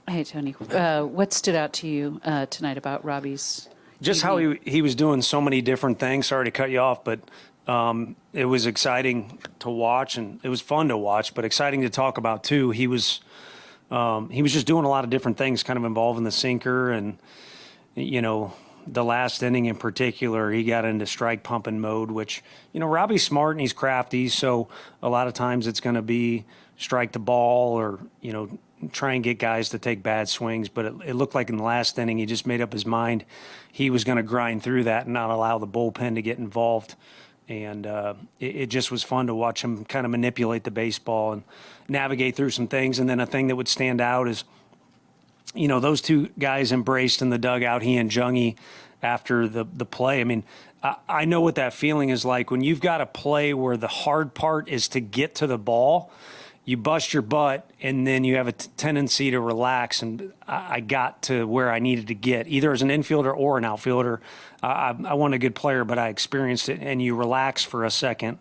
Hey, Tony. What stood out to you tonight about Robbie's Just how he was doing so many different things. Sorry to cut you off, but it was exciting to watch, and it was fun to watch, but exciting to talk about too. He was just doing a lot of different things, kind of involving the sinker, and the last inning in particular, he got into strike pumping mode, which Robbie's smart and he's crafty, so a lot of times it's going to be strike the ball or try and get guys to take bad swings. But it looked like in the last inning he just made up his mind he was going to grind through that and not allow the bullpen to get involved. And it just was fun to watch him kind of manipulate the baseball and navigate through some things. And then a thing that would stand out is, those two guys embraced in the dugout, he and Jungie, after the play. I mean, I know what that feeling is like when you've got a play where the hard part is to get to the ball. You bust your butt, and then you have a tendency to relax. And I got to where I needed to get, either as an infielder or an outfielder. I wasn't a good player, but I experienced it, and you relax for a second.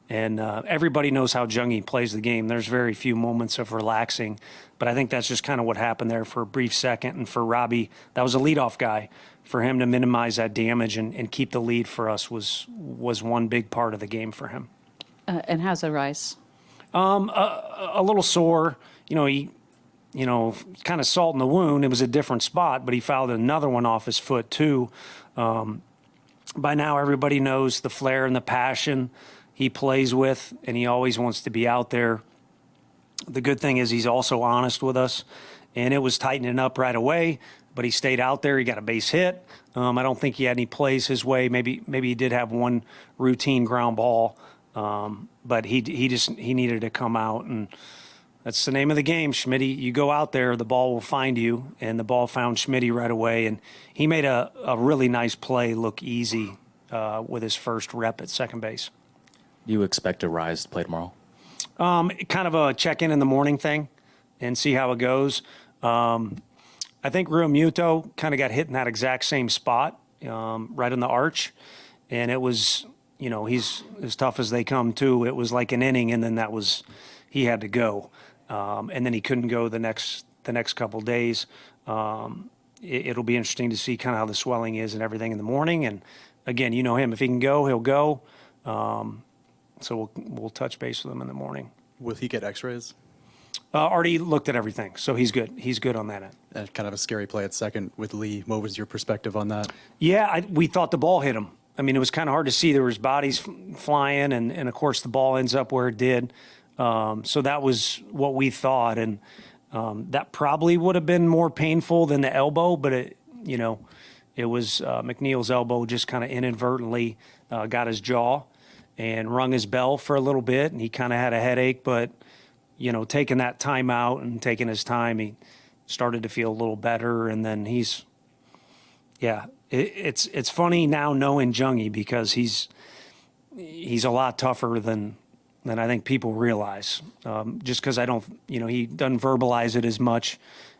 And everybody knows how Jungie plays the game. There's very few moments of relaxing, but I think that's just kind of what happened there for a brief second. And for Robbie, that was a leadoff guy. For him to minimize that damage and keep the lead for us was one big part of the game for him. And how's Arise? A little sore. He kind of salt in the wound. It was a different spot, but he fouled another one off his foot too. By now, everybody knows the flair and the passion he plays with, and he always wants to be out there. The good thing is he's also honest with us, and it was tightening up right away, but he stayed out there. He got a base hit. I don't think he had any plays his way. Maybe he did have one routine ground ball, but he needed to come out, and that's the name of the game. Schmitty, you go out there, the ball will find you, and the ball found Schmitty right away, and he made a really nice play look easy with his first rep at second base. Do you expect to rise to play tomorrow? Kind of a check-in in the morning thing and see how it goes. I think Real Muto kind of got hit in that exact same spot, right in the arch, and it was, he's as tough as they come too. It was like an inning, and then he had to go, and then he couldn't go the next couple days. It'll be interesting to see kind of how the swelling is and everything in the morning. And again, him, if he can go, he'll go. So we'll touch base with him in the morning. Will he get x-rays? Already looked at everything, so he's good. He's good on that end. And kind of a scary play at second with Lee. What was your perspective on that? Yeah, we thought the ball hit him. I mean, it was kind of hard to see. There was bodies flying, and of course the ball ends up where it did. So that was what we thought, and that probably would have been more painful than the elbow, but it was McNeil's elbow just kind of inadvertently got his jaw and rung his bell for a little bit, and he kind of had a headache, but taking that time out and taking his time, he started to feel a little better. And then it's funny now knowing Jungie, because he's a lot tougher than I think people realize. Just because he doesn't verbalize it as much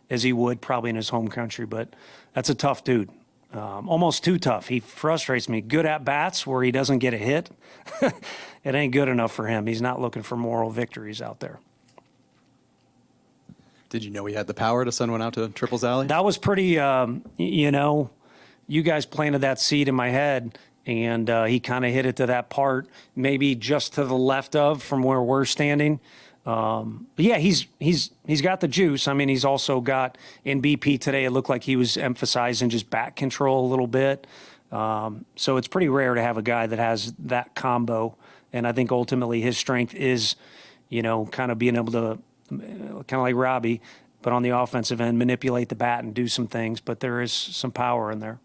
as he would probably in his home country, but that's a tough dude. Almost too tough. He frustrates me. Good at bats where he doesn't get a hit. It ain't good enough for him. He's not looking for moral victories out there. Did you know he had the power to send one out to Triples Alley? That was pretty, you guys planted that seed in my head, and he kind of hit it to that part, maybe just to the left of from where we're standing. But yeah, he's got the juice. I mean, he's also got in BP today. It looked like he was emphasizing just back control a little bit. So it's pretty rare to have a guy that has that combo. And I think ultimately his strength is, kind of being able to, kind of like Robbie, but on the offensive end, manipulate the bat and do some things. But there is some power in there.